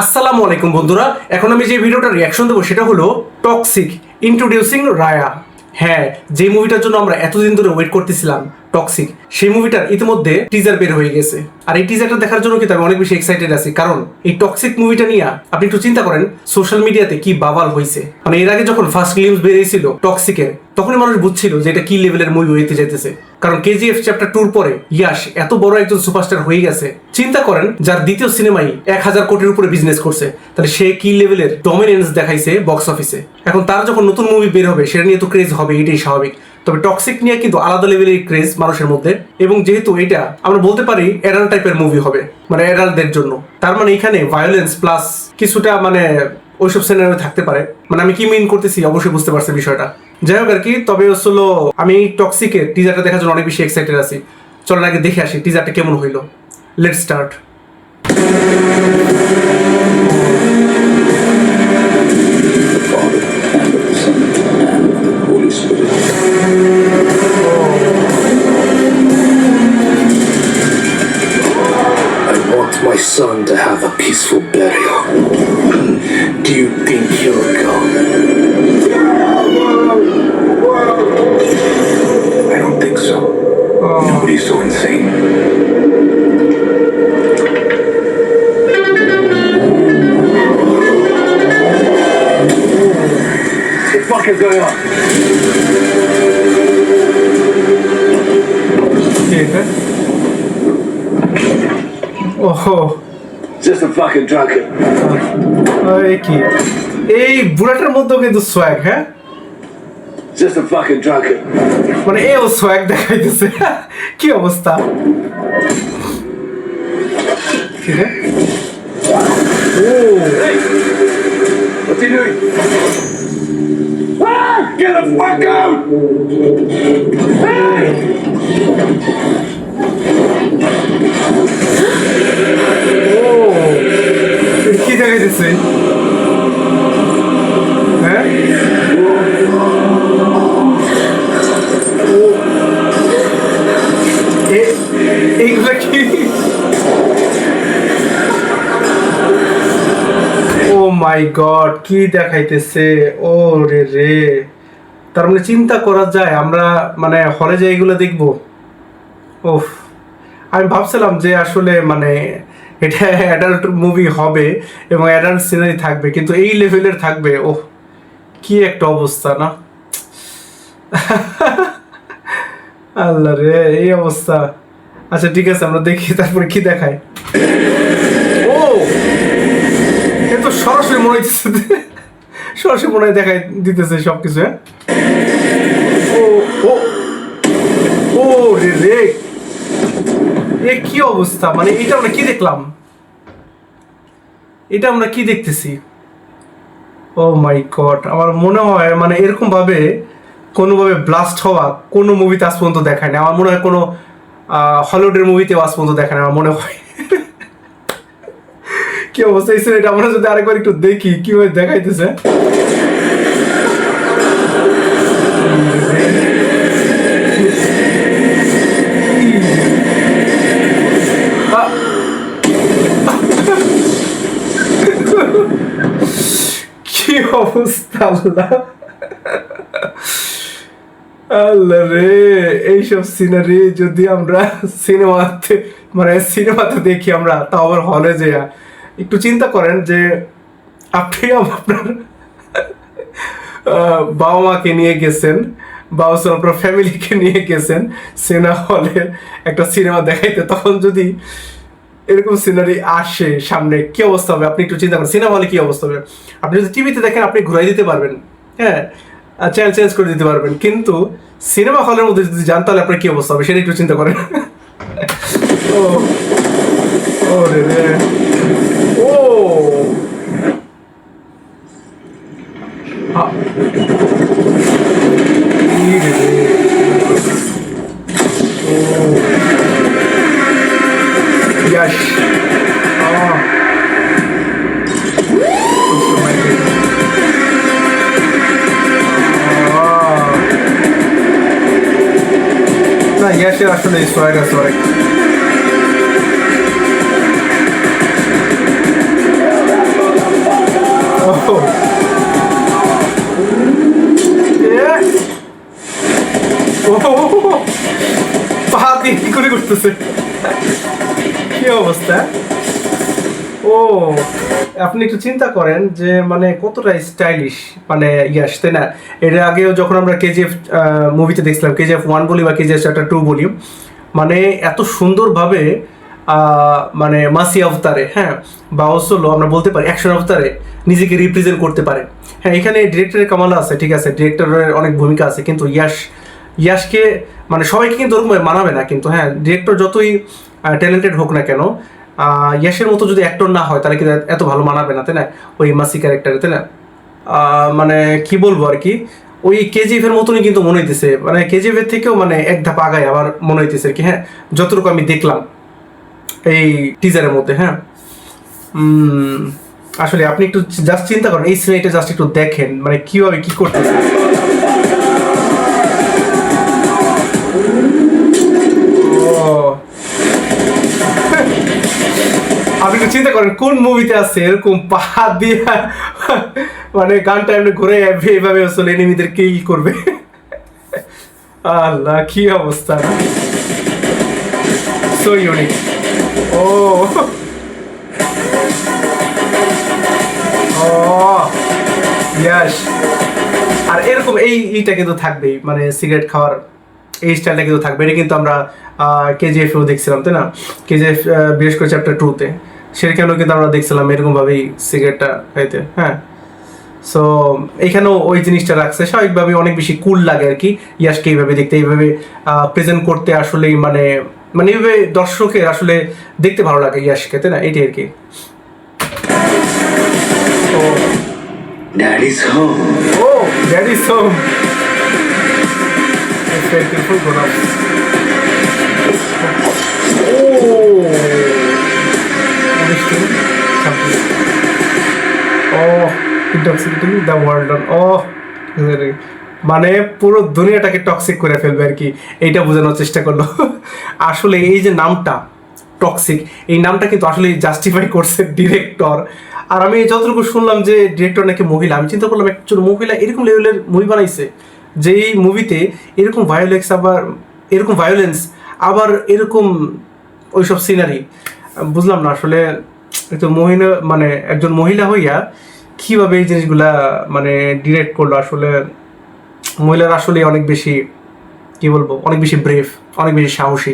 আসসালামু আলাইকুম বন্ধুরা, এখন আমি যে ভিডিওটা রিয়াকশন দেবো সেটা হলো টক্সিক ইন্ট্রোডিউসিং রায়া। হ্যাঁ, যে মুভিটার জন্য আমরা এতদিন ধরে ওয়েট করতেছিলাম, টক্সিক, সেই মুভিটার ইতিমধ্যে টিজার বের হয়ে গেছে। আর এই টিজারটা দেখার জন্য কিন্তু আমি অনেক বেশি এক্সাইটেড আছি, কারণ এই টক্সিক মুভিটা নিয়ে আপনি একটু চিন্তা করেন সোশ্যাল মিডিয়াতে কি বাবাল হয়েছে। মানে এর আগে যখন ফার্স্ট গ্লিমস বেরিয়েছিল টক্সিকের, তখনই মানুষ বুঝছিল যে এটা কি লেভেলের মুভি হইতে যাইতেছে। কারণ কেজিএফ চ্যাপ্টার 2 পরে ইয়াশ এত বড় একজন সুপারস্টার হয়ে গেছে। চিন্তা করেন, যার দ্বিতীয় সিনেমাই 1000 কোটির উপরে বিজনেস করছে, তাহলে সে কি লেভেলের ডমিনেন্স দেখাইছে বক্স অফিসে। এখন তার যখন নতুন মুভি বের হবে সেটা নিয়ে তো ক্রেজ হবে, এটাই স্বাভাবিক। তবে টক্সিক নিয়ে কিন্তু আলাদা লেভেলের ক্রেজ মানুষের মধ্যে, এবং যেহেতু এটা আমরা বলতে পারি অ্যাডাল্ট টাইপের মুভি হবে, মানে অ্যাডাল্টদের জন্য, তার মানে এখানে ভায়োলেন্স প্লাস কিছুটা মানে ওইসব সিনেমা থাকতে পারে। মানে আমি কি মিন করতেছি অবশ্যই বুঝতে পারছি বিষয়টা। যাই হোক আর কি, তবে হলো আমি টক্সিকের টিজারটা দেখার জন্য অনেক বেশি এক্সাইটেড আছি। চলেন আগে দেখে আসি টিজারটা কেমন হইলো। Let's start. My son to have a peaceful burial. Do you think he'll come? I don't think so. Nobody's so insane. What the fuck is going on? ওহো, Just a fucking drunkard. কি এই বুড়াটার মধ্যেও কিন্তু swag. হ্যাঁ, Just a fucking drunkard. মানে এও swag দেখাইতেছে। কি অবস্থা। ঠিক আছে। Hey! What's he doing? Ah! Get the fuck out! Hey! কি দেখাইতেছে? হ্যাঁ, এইগুলা কি? ও মাই গড, কি দেখাইতেছে! ও রে রে, তার মানে চিন্তা করা যায় আমরা মানে হলে যে এইগুলো দেখবো। ওফ, আমি ভাবছিলাম যে আসলে মানে এটা অ্যাডাল্ট মুভি হবে এবং অ্যাডাল্ট সিনারি থাকবে, কিন্তু এই লেভেলের থাকবে। ওহ, কি একটা অবস্থা না। আল্লাহ রে, এই অবস্থা। আচ্ছা ঠিক আছে, আমরা দেখি তারপরে কি দেখায়। ও, এ তো সরাসরি মনে হইতেছে, সরাসরি মনে হয় দেখাই দিতেছে সবকিছু। হ্যাঁ, ও ও ও রে রে, এ কি অবস্থা! মানে এটা আমরা কি দেখলাম, এটা আমরা কি দেখতেছি? ও মাই গড, আমার মনে হয় মানে এরকম ভাবে কোনোভাবে ব্লাস্ট হওয়া কোনো মুভিতে আজ পর্যন্ত দেখায় না। আমার মনে হয় কোনো হলিউডের মুভিতে আজ পর্যন্ত দেখায় না আমার মনে হয়। কি অবস্থা এই সিনেমাটা আমরা যদি আরেকবার একটু দেখি কিভাবে দেখাইতেছে। কি অবস্থা! আল্লাহ আল্লাহ রে, এইসব সিনারি যদি আমরা সিনেমাতে দেখি আমরা, তাও আবার হলে যে একটু চিন্তা করেন যে আপনি আপনার বাবা মাকে নিয়ে গেছেন বা আপনার ফ্যামিলিকে নিয়ে গেছেন সিনেমা হলে একটা সিনেমা দেখাইতে, তখন যদি এরকম সিনারি আসে সামনে, কি অবস্থা হবে আপনি একটু চিন্তা করেন। সিনেমা হলে কি অবস্থা হবে? আপনি যদি টিভিতে দেখেন আপনি ঘুরাই দিতে পারবেন, হ্যাঁ, চ্যানেল চেঞ্জ করে দিতে পারবেন, কিন্তু সিনেমা হলের মধ্যে যদি যান তাহলে আপনার কি অবস্থা হবে সেটা একটু চিন্তা করেন। ও ও রে রে, ও Yes. না, ইয়াসের আসলে সোয়াগ আছে অনেক। পা দিয়ে কি করে করতেছে, কি অবস্থা। ও আপনি একটু চিন্তা করেন যে মানে কতটা স্টাইলিশ মানে ইয়াস, তাই না? এর আগেও যখন আমরা কেজিএফ মুভিতে দেখছিলাম, কেজিএফ 1 বলি বা কেজিএফ চ্যাপ্টার 2 বলি, মানে এত সুন্দরভাবে মানে মাসি অবতারে, হ্যাঁ, বা হলো আমরা বলতে পারি অ্যাকশন অবতারে নিজেকে রিপ্রেজেন্ট করতে পারে। হ্যাঁ, এখানে ডিরেক্টরের কামাল আছে, ঠিক আছে, ডিরেক্টরের অনেক ভূমিকা আছে, কিন্তু ইয়াসকে মানে সবাইকে কিন্তু ওরকম মানাবে না, কিন্তু হ্যাঁ ডিরেক্টর যতই ট্যালেন্টেড হোক না কেন, ইয়াসের মতো যদি অ্যাক্টর না হয় তাহলে কিন্তু এত ভালো মানাবে না, তাই না, ওই মাসি ক্যারেক্টারে, তাই না? মানে কি বলবো আর কি, ওই কেজিএফ এর মতনই কিন্তু মনে হইতেছে, মানে কেজিএফ এর থেকেও মানে এক ধাপ আগায় আমার মনে হইতেছে আর কি। হ্যাঁ, যতটুকু আমি দেখলাম এই টিজারের মধ্যে। হ্যাঁ, আসলে আপনি একটু জাস্ট চিন্তা করেন, এই সিনেমাটা জাস্ট একটু দেখেন মানে কিভাবে কি করতেছে। আপনি একটু চিন্তা করেন কোন মুভিতে আছে এরকম পা দিয়ে মানে গানটা এমনি ঘুরে এইভাবে আসলে এনিমিদের কিল করবে। আল্লাহ কি অবস্থা, সো ইউনিক। ও ইয়াস, আর এরকম এইটা কিন্তু থাকবেই, মানে সিগারেট খাওয়ার এই স্টাইলটা কিন্তু থাকবে। এটা কিন্তু আমরা কেজিএফেও দেখছিলাম, তাই না? কেজিএফ বিশেষ করে চ্যাপ্টার 2-তে সেখানেও কিন্তু আমরা দেখছিলাম এরকমভাবেই সিগারেটটা খাইতে। হ্যাঁ, সো এইখানেও ওই জিনিসটা রাখছে, স্বাভাবিকভাবে অনেক বেশি কুল লাগে আর কি ইয়াসকে এইভাবে দেখতে, এইভাবে প্রেজেন্ট করতে আসলেই মানে মানে এইভাবে দর্শকের আসলে দেখতে ভালো লাগে ইয়াসকে, তাই না? এইটাই আর কি। Daddy's home. Oh that is home, beautiful product. Intoxicating the world on. মানে পুরো দুনিয়াটাকে টক্সিক করে ফেলবে আর কি, এইটা বোঝানোর চেষ্টা করলো। আসলে এই যে নামটা টক্সিক, এই নামটা কিন্তু আসলে জাস্টিফাই করছে ডিরেক্টর। আর আমি যতটুকু শুনলাম যে ডিরেক্টর নাকি মহিলা, আমি চিন্তা করলাম একজন মহিলা এরকম লেভেলের মুভি বানাইছে, যে এই মুভিতে এরকম ভায়োলেন্স আবার এরকম ওইসব সিনারি, বুঝলাম না আসলে। একটু মহিলা মানে একজন মহিলা হইয়া কীভাবে এই জিনিসগুলা মানে ডিরেক্ট করলো। আসলে মহিলারা আসলে অনেক বেশি কি বলবো, অনেক বেশি ব্রেভ, অনেক বেশি সাহসী।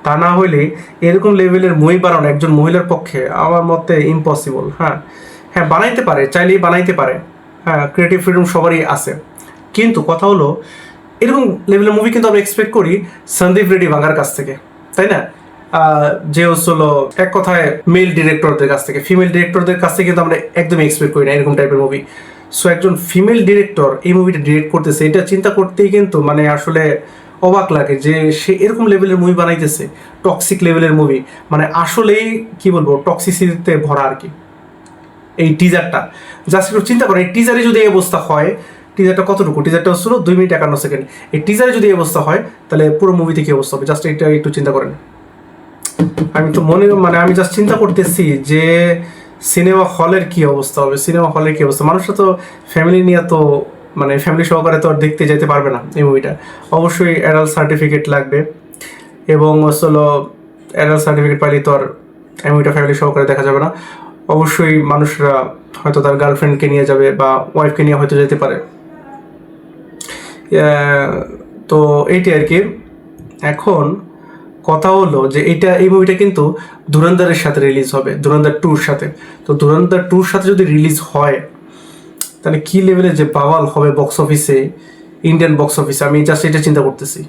তা না হইলে এরকম লেভেলের মুভি বানানো একজন মহিলার পক্ষে আমার মতে ইম্পসিবল। হ্যাঁ হ্যাঁ, বানাইতে পারে, চাইলেই বানাইতে পারে, হ্যাঁ, ক্রিয়েটিভ ফ্রিডম সবারই আছে, কিন্তু কথা হলো এরকম লেভেলের মুভি কিন্তু আমরা এক্সপেক্ট করি সন্দীপ রেড্ডি বাংলার কাছ থেকে, তাই না? যে হচ্ছিল এক কথায় মেল ডিরেক্টরদের কাছ থেকে, ফিমেল ডিরেক্টরদের কাছ থেকে কিন্তু আমরা একদমই এক্সপেক্ট করি না এরকম টাইপের মুভি। সো একজন ফিমেল ডিরেক্টর এই মুভিটা ডিরেক্ট করতেছে, এটা চিন্তা করতেই কিন্তু মানে আসলে অবাক লাগে যে সে এরকম লেভেলের মুভি বানাইতেছে, টক্সিক লেভেলের মুভি, মানে আসলেই কি বলবো টক্সিসিটিতে ভরা আর কি। এই টিজারটা জাস্ট একটু চিন্তা করো, এই টিজারে যদি এই অবস্থা হয়, টিজারটা কতটুকু, টিজারটা হচ্ছিল 2 মিনিট 51 সেকেন্ড, এই টিজারে যদি এই অবস্থা হয় তাহলে পুরো মুভিতে কি অবস্থা হবে, জাস্ট এটা একটু চিন্তা করেন। আমি তো আমি জাস্ট চিন্তা করতেছি যে সিনেমা হলের কি অবস্থা হবে, সিনেমা হলের কি অবস্থা। মানুষরা তো ফ্যামিলি নিয়ে তো মানে ফ্যামিলি সহকারে তো আর দেখতে যেতে পারবে না এই মুভিটা, অবশ্যই অ্যাডাল্ট সার্টিফিকেট লাগবে, এবং হলো অ্যাডাল্ট সার্টিফিকেট পাইলে তো আর এই মুভিটা ফ্যামিলি সহকারে দেখা যাবে না। অবশ্যই মানুষরা হয়তো তার গার্লফ্রেন্ডকে নিয়ে যাবে বা ওয়াইফকে নিয়ে হয়তো যেতে পারে। তো এইটাই আর কি। এখন কথা হলো যে এই মুভিটা কিন্তু ধুরন্ধরের সাথে রিলিজ হবে, ধুরন্ধর 2-র সাথে। তো ধুরন্ধর 2-র সাথে যদি রিলিজ হয় তাহলে কি লেভেলে যে বাওয়াল হবে বক্স অফিসে, ইন্ডিয়ান বক্স অফিসে, আমি জাস্ট এটা চিন্তা করতেছি।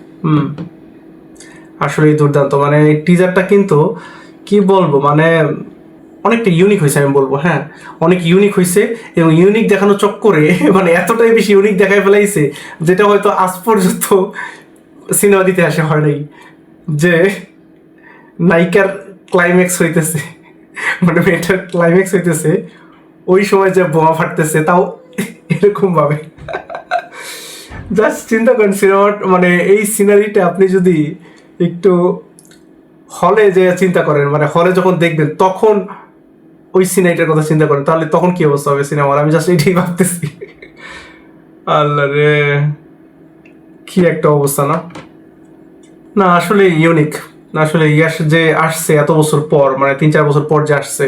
আসলেই দুর্দান্ত, মানে টিজারটা কিন্তু কি বলবো মানে অনেকটা ইউনিক হয়েছে আমি বলবো। হ্যাঁ, অনেক ইউনিক হয়েছে, এবং ইউনিক দেখানো চক্করে মানে এতটাই বেশি ইউনিক দেখায় ফেলাইছে যেটা হয়তো আজ পর্যন্ত সিনেমা দিতে আসে হয় নাই, যে নায়িকার ক্লাইম্যাক্স হইতেছে, মানে মেয়েটার ক্লাইম্যাক্স হইতেছে, ওই সময় যে বোমা ফাটতেছে তাও এরকম ভাবে। জাস্ট চিন্তা করেন সিনেমা, মানে এই সিনারিটা আপনি যদি একটু হলে যে চিন্তা করেন, মানে হলে যখন দেখবেন তখন ওই সিনাইটার কথা চিন্তা করেন, তাহলে তখন কি অবস্থা হবে সিনেমার? আমি জাস্ট এটাই ভাবতেছি। আল্লাহ রে, কি একটা অবস্থা না? না আসলে ইউনিক, আসলে ইয়াস যে আসছে এত বছর পর, মানে 3-4 বছর পর যে আসছে,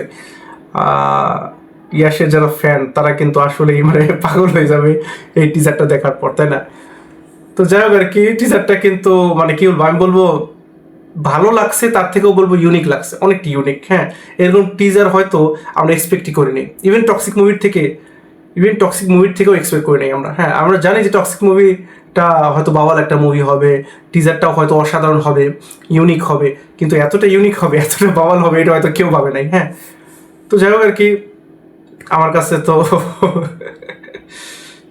ইয়াসের যারা ফ্যান তারা কিন্তু আসলেই মানে পাগল হয়ে যাবে এই টিজারটা দেখার পর, তাই না? তো যাই হোক আর কি, টিজারটা কিন্তু মানে কি বলবো, আমি বলবো ভালো লাগছে, তার থেকেও বলবো ইউনিক লাগছে, অনেকটা ইউনিক। হ্যাঁ, এরকম টিজার হয়তো আমরা এক্সপেক্টই করিনি, ইভেন টক্সিক মুভির থেকেও এক্সপেক্ট করি নাই আমরা। হ্যাঁ, আমরা জানি যে টক্সিক মুভিটা হয়তো বাওয়াল একটা মুভি হবে, টিজারটাও হয়তো অসাধারণ হবে, ইউনিক হবে, কিন্তু এতটা ইউনিক হবে, এতটা বাওয়াল হবে, এটা হয়তো কেউ ভাবে নাই। হ্যাঁ, তো যাই হোক আর কি, আমার কাছে তো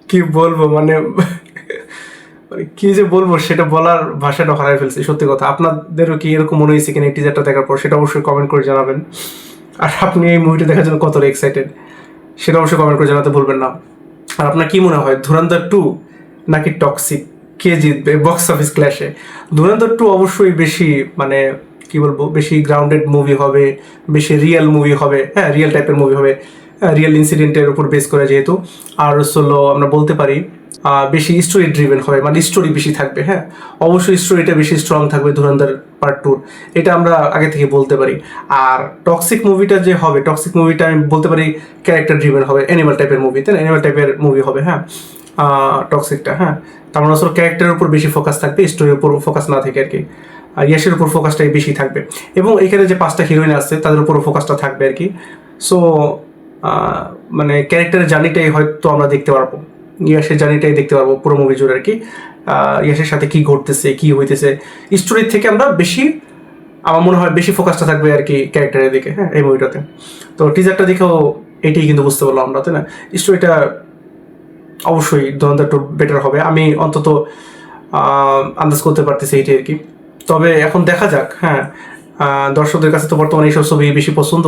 কি বলবো, মানে মানে কি যে বলবো সেটা বলার ভাষাটা হারাই ফেলছি, সত্যি কথা। আপনাদেরও কি এরকম মনে হয়েছে কিনা এই টিজারটা দেখার পর, সেটা অবশ্যই কমেন্ট করে জানাবেন। আর আপনি এই মুভিটা দেখার জন্য কতটা এক্সাইটেড সেটা অবশ্যই কমেন্ট করে জানাতে ভুলবেন না। আর আপনার কি মনে হয়, ধুরন্ধর 2 নাকি টক্সিক, কে জিতবে বক্স অফিস ক্ল্যাশে? ধুরন্ধর 2 অবশ্যই বেশি, মানে কি বলবো, বেশি গ্রাউন্ডেড মুভি হবে, বেশি রিয়েল মুভি হবে। হ্যাঁ, রিয়েল টাইপের মুভি হবে, রিয়েল ইনসিডেন্টের উপর বেস করে যেহেতু। আর হলো আমরা বলতে পারি বেশি স্টোরি ড্রিভেন হবে, মানে স্টোরি বেশি থাকবে। হ্যাঁ, অবশ্যই স্টোরিটা বেশি স্ট্রং থাকবে ধুরন্ধর পার্ট 2, এটা আমরা আগে থেকে বলতে পারি। আর টক্সিক মুভিটা যে হবে, টক্সিক মুভিটা আমি বলতে পারি ক্যারেক্টার ড্রিভেন হবে, অ্যানিমাল টাইপের মুভি, তাই না? অ্যানিমাল টাইপের মুভি হবে। হ্যাঁ, টক্সিকটা, হ্যাঁ, তার মানে আসলে ক্যারেক্টারের উপর বেশি ফোকাস থাকবে, স্টোরির উপর ফোকাস না থাকে আর কি। আর ইয়াসের উপর ফোকাসটাই বেশি থাকবে, এবং এখানে যে 5টা হিরোইন আছে তাদের উপর ফোকাসটা থাকবে আর কি। সো মানে ক্যারেক্টারের জার্নিটাই হয়তো আমরা দেখতে পারবো, ইয়াসের জার্নিটাই দেখতে পারবো পুরো মুভি জুড়ে আর কি। ইয়াসের সাথে কি ঘটতেছে, কি হইতেছে, স্টোরির থেকে আমরা বেশি, আমার মনে হয় বেশি ফোকাসটা থাকবে আর কি ক্যারেক্টারের দিকে। হ্যাঁ, এই মুভিটাতে তো টিজারটা দেখেও এটাই কিন্তু বুঝতে পারলাম আমরা, তাই না? স্টোরিটা অবশ্যই ধুরন্ধর 2 বেটার হবে, আমি অন্তত আন্দাজ করতে পারতেছি এইটাই আর কি। তবে এখন দেখা যাক। হ্যাঁ, দর্শকদের কাছে তো বর্তমানে এইসব ছবি বেশি পছন্দ,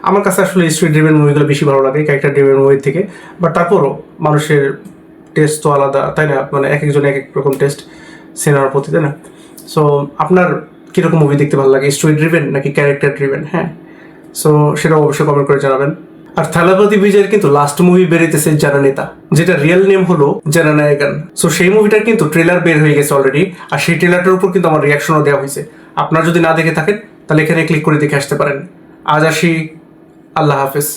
আমার কাছে আসলে স্টোরি ড্রিভেন মুভিগুলো বেশি ভালো লাগে ক্যারেক্টার ড্রিভেন মুভির থেকে। বাট তারপরও মানুষের টেস্ট তো আলাদা, তাই না? মানে এক একজন এক এক রকম টেস্ট সিনেমার প্রতি, তাই না? সো আপনার কীরকম মুভি দেখতে ভালো লাগে, স্টোরি ড্রিভেন নাকি ক্যারেক্টার ড্রিভেন? হ্যাঁ, সো সেটা অবশ্যই কমেন্ট করে জানাবেন। আর থালাপতি বিজয়ের কিন্তু লাস্ট মুভি বেরিয়েছে জননেতা, যেটা রিয়েল নেম হলো জননায়কন। সো সেই মুভিটার কিন্তু ট্রেলার বের হয়ে গেছে অলরেডি, আর সেই ট্রেলারটার উপর কিন্তু আমার রিয়াকশনও দেওয়া হয়েছে। আপনারা যদি না দেখে থাকেন তাহলে এখানে ক্লিক করে দেখে আসতে পারেন। আজ আসি, আল্লাহ হাফেজ।